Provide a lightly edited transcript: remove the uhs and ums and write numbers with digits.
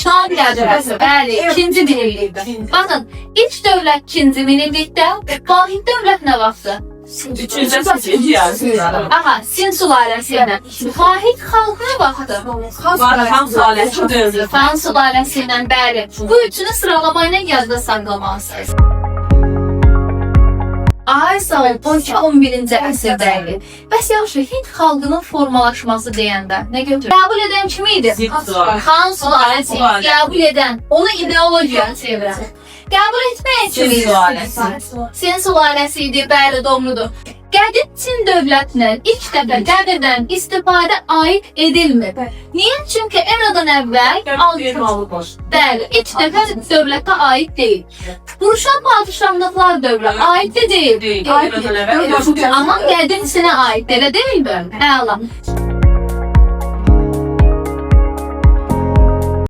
Şah dövləti. Bəli, ikinci minillikdə. Baxın, ilk dövlət ikinci minillikdə, vahid dövlət nə vaxtı? Üçüncü seçici. Aha, Sin sülaləsi ilə. Vahid xalq nə vaxtı? Xan sülaləsi dövlət. Fan sülaləsi ilə, bəli. Bu üçünü sıralamayla yadda saxlamalısınız. Ay sağ ol, 12-11-ci əsrdəydi. Bəs yaxşı, Hind xalqının formalaşması deyəndə nə götürür? Qəbul edən kim idi? Xan sülaləsi. Qəbul edən, onu ideologiya çevirən. Qəbul etməyə kim idi? Sin sülaləsi idi, bəli, doğrudur. Qədim Çin dövlətinə ilk dəfə qəbirdən istifadə aid edilmir. Niyə? Çünki eradan əvvəl bəli, ilk dəfə dövlətə aid deyil. Vuruşan padişahlıqlar dövrə aid deyil. Amma qədim Çinə aid, elə deyilmi? Əla.